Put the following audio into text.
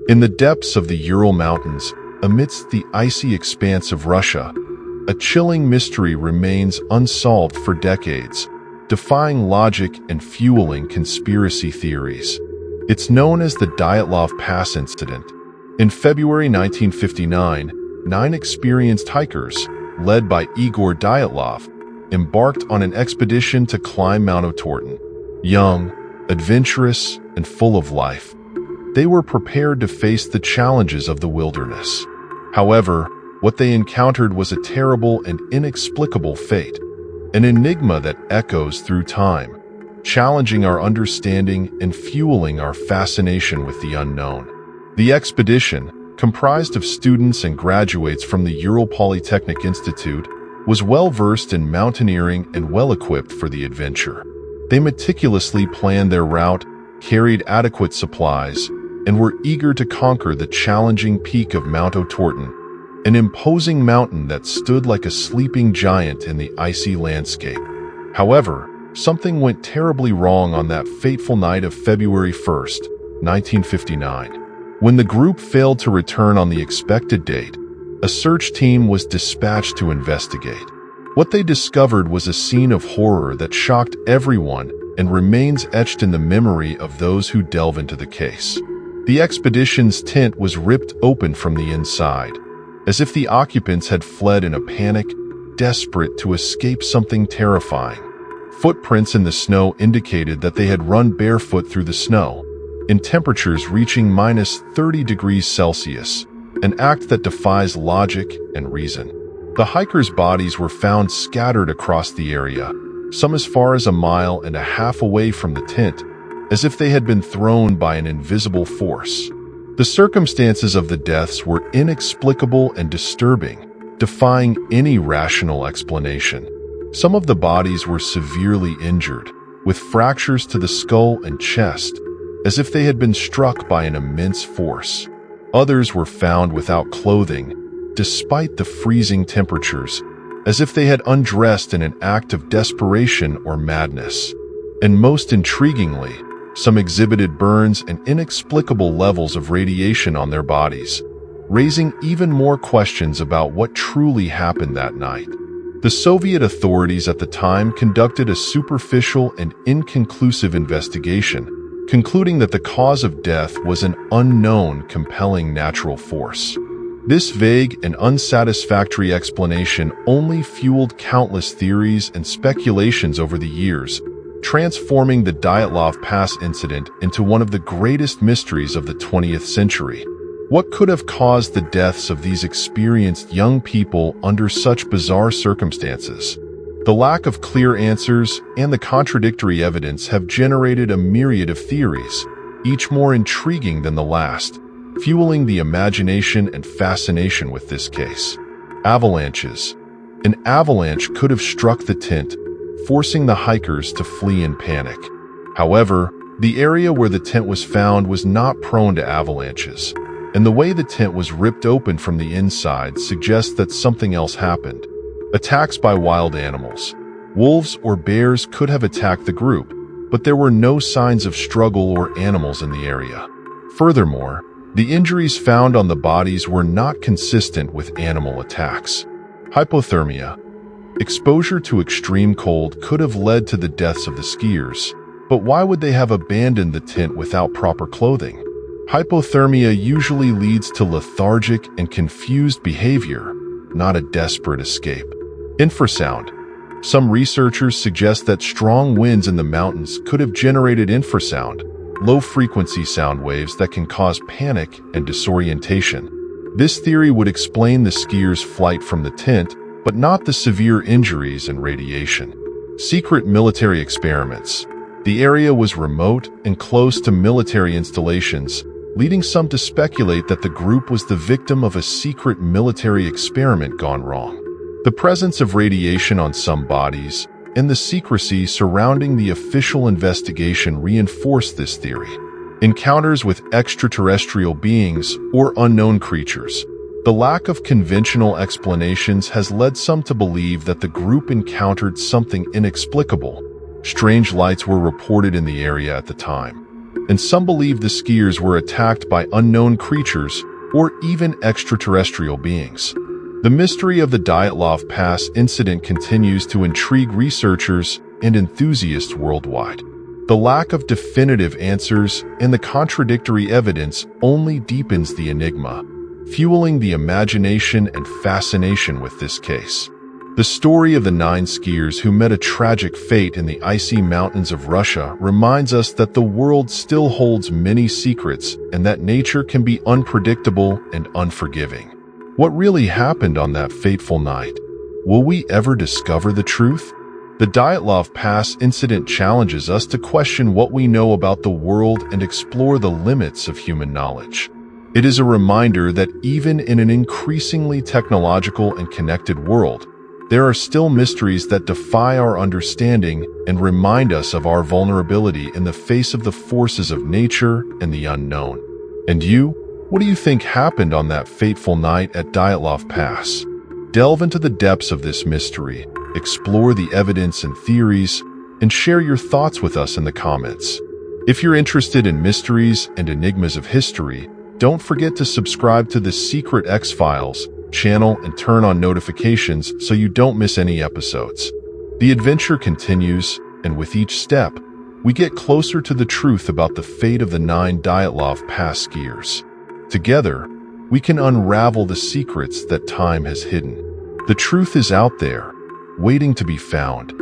In the depths of the Ural Mountains, amidst the icy expanse of Russia, a chilling mystery remains unsolved for decades, defying logic and fueling conspiracy theories. It's known as the Dyatlov Pass Incident. In February 1959, 9 experienced hikers, led by Igor Dyatlov, embarked on an expedition to climb Mount Otorten. Young, adventurous, and full of life, they were prepared to face the challenges of the wilderness. However, what they encountered was a terrible and inexplicable fate, an enigma that echoes through time, challenging our understanding and fueling our fascination with the unknown. The expedition, comprised of students and graduates from the Ural Polytechnic Institute, was well-versed in mountaineering and well-equipped for the adventure. They meticulously planned their route, carried adequate supplies, and were eager to conquer the challenging peak of Mount Otorten, an imposing mountain that stood like a sleeping giant in the icy landscape. However, something went terribly wrong on that fateful night of February 1st, 1959. When the group failed to return on the expected date, a search team was dispatched to investigate. What they discovered was a scene of horror that shocked everyone and remains etched in the memory of those who delve into the case. The expedition's tent was ripped open from the inside, as if the occupants had fled in a panic, desperate to escape something terrifying. Footprints in the snow indicated that they had run barefoot through the snow, in temperatures reaching -30 degrees Celsius, an act that defies logic and reason. The hikers' bodies were found scattered across the area, some as far as 1.5 miles away from the tent, as if they had been thrown by an invisible force. The circumstances of the deaths were inexplicable and disturbing, defying any rational explanation. Some of the bodies were severely injured, with fractures to the skull and chest, as if they had been struck by an immense force. Others were found without clothing, despite the freezing temperatures, as if they had undressed in an act of desperation or madness. And most intriguingly, some exhibited burns and inexplicable levels of radiation on their bodies, raising even more questions about what truly happened that night. The Soviet authorities at the time conducted a superficial and inconclusive investigation, concluding that the cause of death was an unknown compelling natural force. This vague and unsatisfactory explanation only fueled countless theories and speculations over the years, transforming the Dyatlov Pass incident into one of the greatest mysteries of the 20th century. What could have caused the deaths of these experienced young people under such bizarre circumstances? The lack of clear answers and the contradictory evidence have generated a myriad of theories, each more intriguing than the last, fueling the imagination and fascination with this case. Avalanches. An avalanche could have struck the tent, forcing the hikers to flee in panic. However, the area where the tent was found was not prone to avalanches, and the way the tent was ripped open from the inside suggests that something else happened. Attacks by wild animals. Wolves or bears could have attacked the group, but there were no signs of struggle or animals in the area. Furthermore, the injuries found on the bodies were not consistent with animal attacks. Hypothermia. Exposure to extreme cold could have led to the deaths of the skiers, but why would they have abandoned the tent without proper clothing? Hypothermia usually leads to lethargic and confused behavior, not a desperate escape. Infrasound. Some researchers suggest that strong winds in the mountains could have generated infrasound, low-frequency sound waves that can cause panic and disorientation. This theory would explain the skiers' flight from the tent, but not the severe injuries and radiation. Secret military experiments. The area was remote and close to military installations, leading some to speculate that the group was the victim of a secret military experiment gone wrong. The presence of radiation on some bodies and the secrecy surrounding the official investigation reinforced this theory. Encounters with extraterrestrial beings or unknown creatures. The lack of conventional explanations has led some to believe that the group encountered something inexplicable. Strange lights were reported in the area at the time. and some believe the skiers were attacked by unknown creatures or even extraterrestrial beings. The mystery of the Dyatlov Pass incident continues to intrigue researchers and enthusiasts worldwide. The lack of definitive answers and the contradictory evidence only deepens the enigma, fueling the imagination and fascination with this case. The story of the 9 skiers who met a tragic fate in the icy mountains of Russia reminds us that the world still holds many secrets and that nature can be unpredictable and unforgiving. What really happened on that fateful night? Will we ever discover the truth? The Dyatlov Pass incident challenges us to question what we know about the world and explore the limits of human knowledge. It is a reminder that even in an increasingly technological and connected world, there are still mysteries that defy our understanding and remind us of our vulnerability in the face of the forces of nature and the unknown. And you? What do you think happened on that fateful night at Dyatlov Pass? Delve into the depths of this mystery, explore the evidence and theories, and share your thoughts with us in the comments. If you're interested in mysteries and enigmas of history, don't forget to subscribe to the Secret X-Files channel and turn on notifications so you don't miss any episodes. The adventure continues, and with each step, we get closer to the truth about the fate of the 9 Dyatlov Pass skiers. Together, we can unravel the secrets that time has hidden. The truth is out there, waiting to be found,